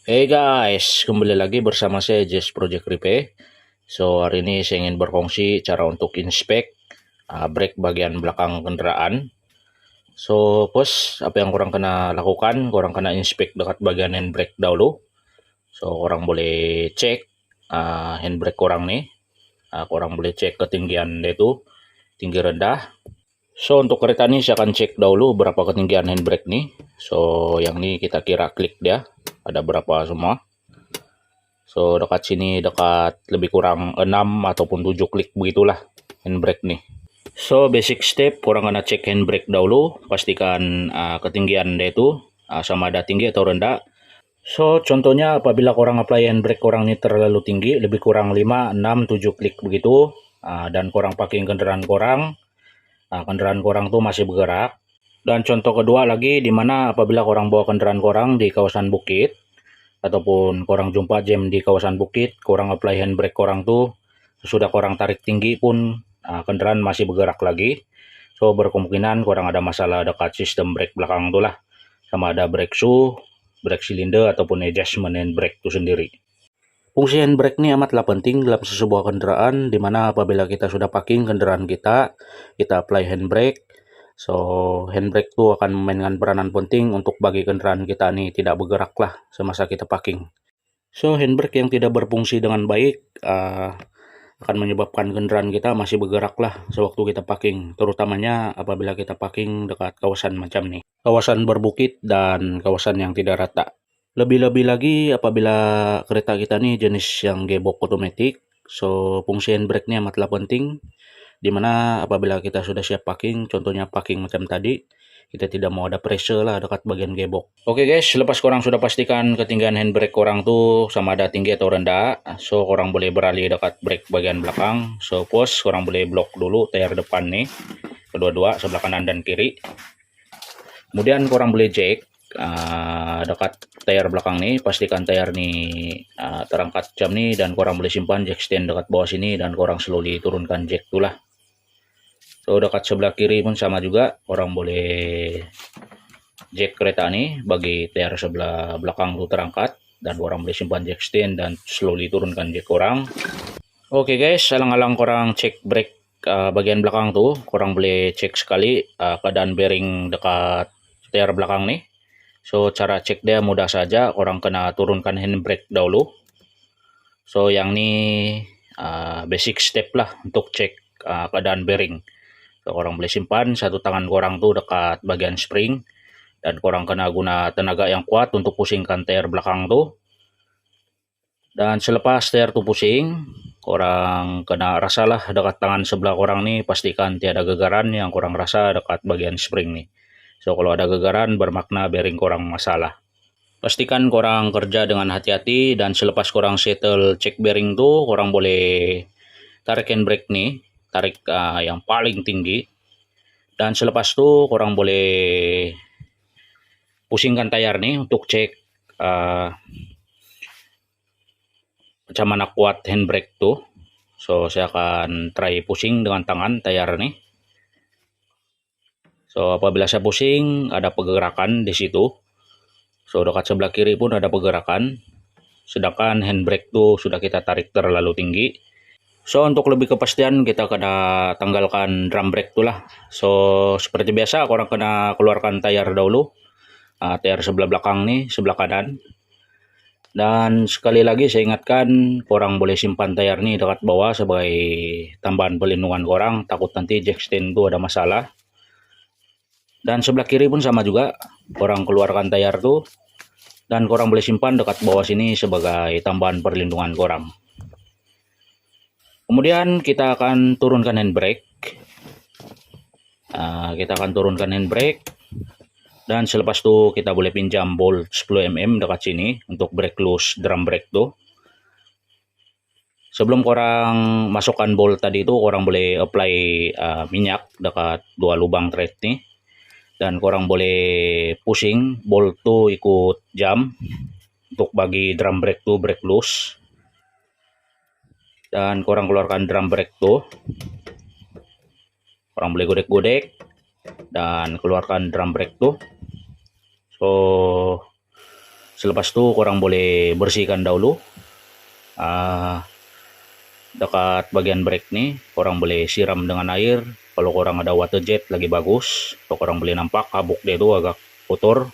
Hey guys, kembali lagi bersama saya Jess Project Repair. So hari ini saya ingin berfungsi cara untuk inspek brake bagian belakang kendaraan. So bos, apa yang kurang kena lakukan? Kurang kena inspek dekat bagian handbrake dahulu. So orang boleh cek handbrake kurang nih. Kurang boleh cek ketinggian itu, tinggi rendah. So untuk kereta ini saya akan cek dahulu berapa ketinggian handbrake nih. So yang ini kita kira klik dia ada berapa semua. So dekat sini dekat lebih kurang 6 ataupun 7 klik begitulah handbrake nih. So basic step kurang kena cek handbrake dahulu, pastikan ketinggian dia itu sama ada tinggi atau rendah. So contohnya apabila kurang apply handbrake kurang ini terlalu tinggi, lebih kurang 5, 6, 7 klik begitu, dan kurang parking kendaraan kurang, kendaraan kurang tuh masih bergerak. Dan contoh kedua lagi, dimana apabila kurang bawa kendaraan kurang di kawasan bukit, ataupun korang jumpa jam di kawasan bukit, korang apply handbrake korang tuh sudah korang tarik tinggi pun kendaraan masih bergerak lagi. So berkemungkinan korang ada masalah dekat sistem brake belakang tuh lah, sama ada brake shoe, brake cylinder ataupun adjustment handbrake itu sendiri. Fungsi handbrake ini amatlah penting dalam sebuah kendaraan, dimana apabila kita sudah parking kendaraan kita apply handbrake. So handbrake itu akan memainkan peranan penting untuk bagi kendaraan kita ini tidak bergerak lah semasa kita parking. So handbrake yang tidak berfungsi dengan baik akan menyebabkan kendaraan kita masih bergerak lah sewaktu kita parking, terutamanya apabila kita parking dekat kawasan macam nih, kawasan berbukit dan kawasan yang tidak rata. Lebih-lebih lagi apabila kereta kita nih jenis yang gearbox otomatis, so fungsi handbrake ini amatlah penting, dimana apabila kita sudah siap parking, contohnya parking macam tadi, kita tidak mau ada pressure lah dekat bagian gearbox. Oke guys, lepas korang sudah pastikan ketinggian handbrake korang tuh sama ada tinggi atau rendah, so korang boleh beralih dekat brake bagian belakang. So pause, korang boleh blok dulu tayar depan nih, kedua-dua sebelah kanan dan kiri. Kemudian korang boleh jack dekat tayar belakang nih, pastikan tayar nih terangkat jam nih, dan korang boleh simpan jack stand dekat bawah sini dan korang slowly turunkan jack tuh lah. So dekat sebelah kiri pun sama juga, orang boleh jack kereta nih bagi tayar sebelah belakang tuh terangkat, dan orang boleh simpan jack stand dan slowly turunkan jack orang. Oke guys, alang-alang korang cek brake bagian belakang tuh, korang boleh cek sekali keadaan bearing dekat tayar belakang nih. So cara cek dia mudah saja, orang kena turunkan handbrake dahulu. So yang ini basic step lah untuk cek keadaan bearing. So, orang boleh simpan satu tangan korang tuh dekat bagian spring, dan korang kena guna tenaga yang kuat untuk pusingkan tayar belakang tuh. Dan selepas tayar tuh pusing, korang kena rasalah dekat tangan sebelah korang nih, pastikan tiada gegaran yang korang rasa dekat bagian spring nih. So kalau ada gegaran bermakna bearing korang masalah. Pastikan korang kerja dengan hati-hati, dan selepas korang settle cek bearing tuh, korang boleh tarik handbrake nih, tarik yang paling tinggi. Dan selepas itu korang boleh pusingkan tayar nih untuk cek macam mana kuat handbrake tuh. So saya akan try pusing dengan tangan tayar nih. So apabila saya pusing ada pergerakan di situ. So dekat sebelah kiri pun ada pergerakan. Sedangkan handbrake tuh sudah kita tarik terlalu tinggi. So untuk lebih kepastian kita kena tanggalkan drum brake tuh lah. So seperti biasa korang kena keluarkan tayar dahulu. Tayar sebelah belakang nih, sebelah kanan. Dan sekali lagi saya ingatkan, korang boleh simpan tayar nih dekat bawah sebagai tambahan pelindungan korang, takut nanti jack stand itu ada masalah. Dan sebelah kiri pun sama juga, korang keluarkan tayar tuh, dan korang boleh simpan dekat bawah sini sebagai tambahan perlindungan korang. Kemudian kita akan turunkan handbrake. Dan selepas itu kita boleh pinjam bolt 10 mm dekat sini untuk brake loose drum brake tuh. Sebelum korang masukkan bolt tadi itu, korang boleh apply minyak dekat dua lubang thread nih. Dan korang boleh pusing bolt tuh ikut jam untuk bagi drum brake tuh brake loose. Dan korang keluarkan drum brake tuh. Korang boleh godek-godek dan keluarkan drum brake tuh. So Selepas itu korang boleh bersihkan dahulu. Dekat bagian brake nih korang boleh siram dengan air. Kalau korang ada water jet lagi bagus. Kalau korang boleh nampak kabuk dia itu agak kotor.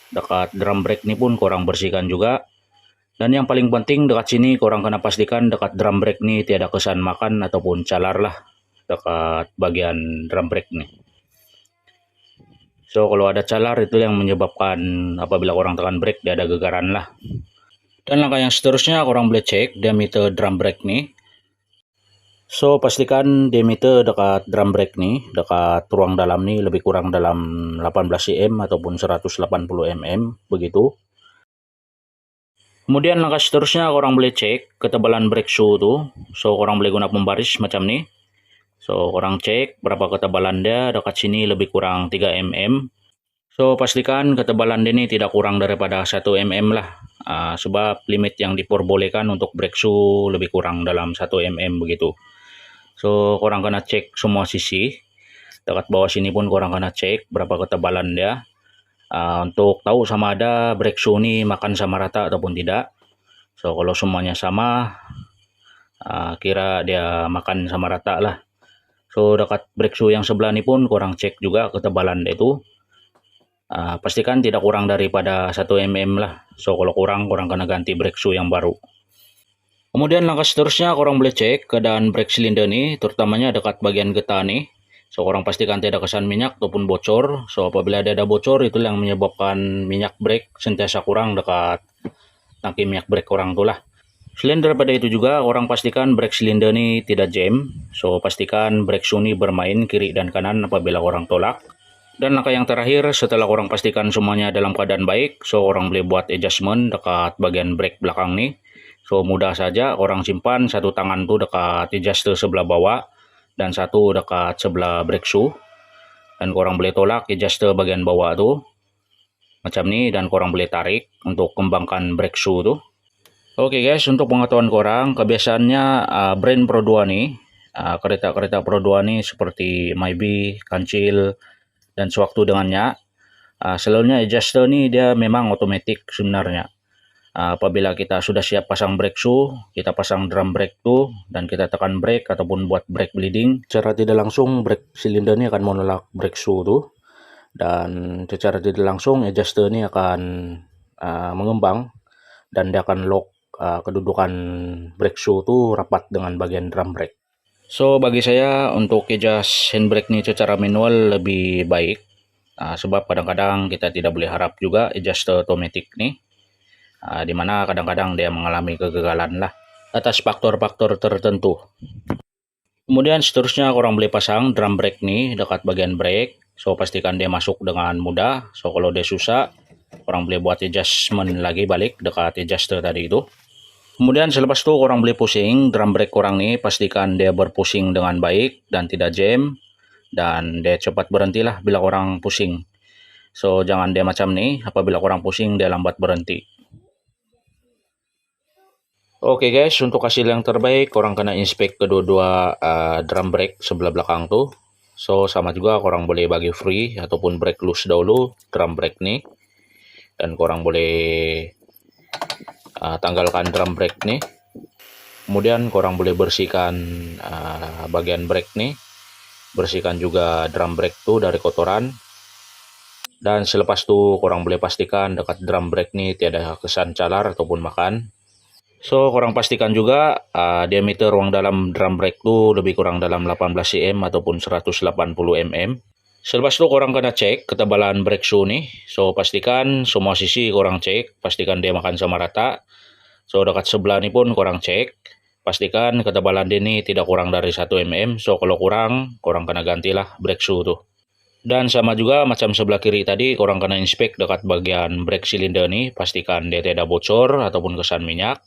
Dekat drum brake nih pun korang bersihkan juga. Dan yang paling penting dekat sini korang kena pastikan dekat drum brake nih tiada kesan makan ataupun calar lah dekat bagian drum brake nih. So kalau ada calar itu yang menyebabkan apabila korang tekan brake dia ada gegaran lah. Dan langkah yang seterusnya korang boleh cek diameter drum brake nih. So pastikan diameter dekat drum brake nih, dekat ruang dalam nih lebih kurang dalam 18 cm ataupun 180 mm begitu. Kemudian langkah seterusnya korang boleh cek ketebalan brake shoe tuh. So korang boleh guna pembaris macam nih. So korang cek berapa ketebalan dia, dekat sini lebih kurang 3 mm. So pastikan ketebalan dia ini tidak kurang daripada 1 mm lah. Sebab limit yang diperbolehkan untuk brake shoe lebih kurang dalam 1 mm begitu. So korang kena cek semua sisi. Dekat bawah sini pun korang kena cek berapa ketebalan dia. Untuk tahu sama ada brake shoe ini makan sama rata ataupun tidak. So kalau semuanya sama, kira dia makan sama rata lah. So dekat brake shoe yang sebelah ini pun korang cek juga ketebalan dia itu. Pastikan tidak kurang daripada 1 mm lah. So kalau kurang kena ganti brake shoe yang baru. Kemudian langkah seterusnya korang boleh cek keadaan brake silinder nih, terutamanya dekat bagian getah nih. So korang pastikan tidak kesan minyak ataupun bocor. So apabila ada bocor itu yang menyebabkan minyak brake sentiasa kurang dekat tangki minyak brake korang tuh lah. Selain daripada itu juga orang pastikan brake silinder ini tidak jam. So pastikan brake shoe ini bermain kiri dan kanan apabila orang tolak. Dan langkah yang terakhir setelah orang pastikan semuanya dalam keadaan baik, so orang boleh buat adjustment dekat bagian brake belakang nih. So mudah saja orang simpan satu tangan tuh dekat adjuster sebelah bawah dan satu dekat sebelah brake shoe. Dan korang boleh tolak adjuster bagian bawah tuh macam ni dan korang boleh tarik untuk kembangkan brake shoe tuh. Oke guys, untuk pengetahuan korang, kebiasaannya brand Pro 2 nih, kereta-kereta Pro 2 nih seperti Mybi, Kancil, dan sewaktu dengannya, selalunya adjuster nih dia memang otomatis sebenarnya. Apabila kita sudah siap pasang brake shoe, kita pasang drum brake tuh, dan kita tekan brake ataupun buat brake bleeding, secara tidak langsung brake silinder ini akan menolak brake shoe tuh, dan secara tidak langsung adjuster ini akan mengembang, dan dia akan lock kedudukan brake shoe itu rapat dengan bagian drum brake. So bagi saya untuk adjust handbrake ini secara manual lebih baik, sebab kadang-kadang kita tidak boleh harap juga adjuster otomatis nih, dimana kadang-kadang dia mengalami kegagalan lah atas faktor-faktor tertentu. Kemudian seterusnya korang boleh pasang drum brake nih dekat bagian brake. So pastikan dia masuk dengan mudah. So kalau dia susah, korang boleh buat adjustment lagi balik dekat adjuster tadi itu. Kemudian selepas itu korang boleh pusing drum brake korang nih, pastikan dia berpusing dengan baik dan tidak jam, dan dia cepat berhentilah bila korang pusing. So jangan dia macam nih, apabila korang pusing dia lambat berhenti. Oke guys, untuk hasil yang terbaik korang kena inspect kedua-dua drum brake sebelah belakang tuh. So sama juga korang boleh bagi free ataupun brake loose dahulu drum brake nih, dan korang boleh tanggalkan drum brake nih. Kemudian korang boleh bersihkan bagian brake nih, bersihkan juga drum brake tuh dari kotoran. Dan selepas itu korang boleh pastikan dekat drum brake nih tiada kesan calar ataupun makan. So korang pastikan juga diameter ruang dalam drum brake tuh lebih kurang dalam 18 cm ataupun 180 mm. Selepas itu korang kena cek ketebalan brake shoe nih. So pastikan semua sisi korang cek, pastikan dia makan sama rata. So dekat sebelah ini pun korang cek, pastikan ketebalan dia ini tidak kurang dari 1 mm. So kalau kurang, korang kena gantilah brake shoe tuh. Dan sama juga macam sebelah kiri tadi, korang kena inspect dekat bagian brake silinder nih, pastikan dia tidak bocor ataupun kesan minyak.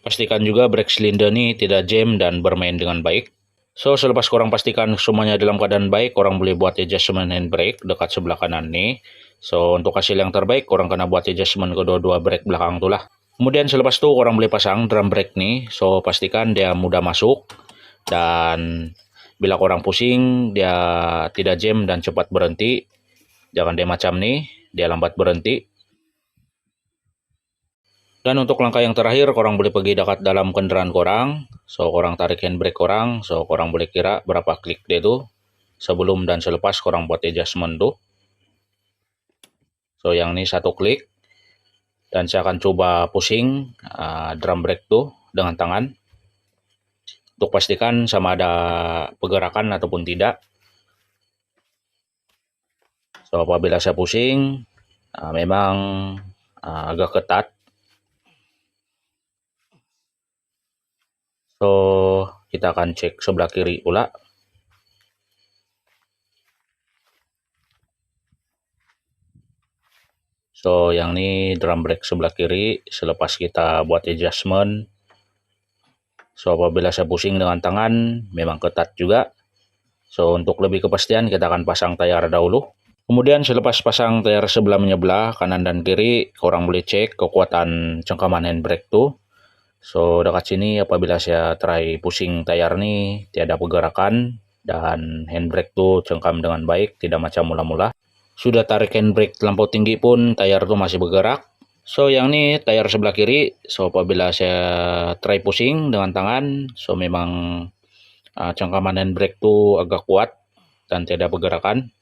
Pastikan juga brake silinder ini tidak jam dan bermain dengan baik. So selepas korang pastikan semuanya dalam keadaan baik, korang boleh buat adjustment handbrake dekat sebelah kanan nih. So untuk hasil yang terbaik, korang kena buat adjustment kedua-dua brake belakang tuh lah. Kemudian selepas itu korang boleh pasang drum brake nih. So pastikan dia mudah masuk, dan bila korang pusing dia tidak jam dan cepat berhenti. Jangan dia macam nih, dia lambat berhenti. Dan untuk langkah yang terakhir, korang boleh pergi dekat dalam kendaraan korang. So, korang tarik handbrake korang. So, korang boleh kira berapa klik dia tuh sebelum dan selepas korang buat adjustment tuh. So, yang ini 1 klik. Dan saya akan coba pusing drum brake tuh dengan tangan. Untuk pastikan sama ada pergerakan ataupun tidak. So, apabila saya pusing, memang agak ketat. So, kita akan cek sebelah kiri pula. So, yang ini drum brake sebelah kiri selepas kita buat adjustment. So, apabila saya pusing dengan tangan, memang ketat juga. So, untuk lebih kepastian kita akan pasang tayar dahulu. Kemudian selepas pasang tayar sebelah menyebelah, kanan dan kiri, korang boleh cek kekuatan cengkaman handbrake tuh. So, dekat sini apabila saya try pusing tayar nih, tiada pergerakan. Dan handbrake tuh cengkam dengan baik, tidak macam mula-mula. Sudah tarik handbrake terlampau tinggi pun tayar tuh masih bergerak. So, yang ini tayar sebelah kiri. So, apabila saya try pusing dengan tangan, so memang cengkaman handbrake tuh agak kuat dan tidak pergerakan.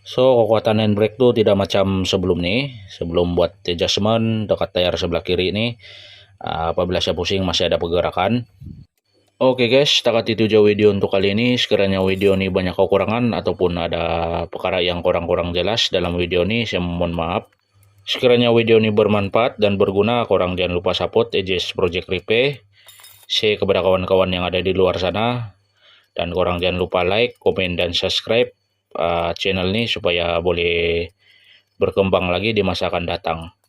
So, kekuatan handbrake tuh tidak macam sebelum nih. Sebelum buat adjustment dekat tayar sebelah kiri ini, apabila saya pusing masih ada pergerakan. Oke guys, takat itu jauh video untuk kali ini. Sekiranya video ini banyak kekurangan ataupun ada perkara yang kurang-kurang jelas dalam video ini, saya mohon maaf. Sekiranya video ini bermanfaat dan berguna, korang jangan lupa support EJS Project Repair. Share kepada kawan-kawan yang ada di luar sana. Dan korang jangan lupa like, komen, dan subscribe channel ini supaya boleh berkembang lagi di masa akan datang.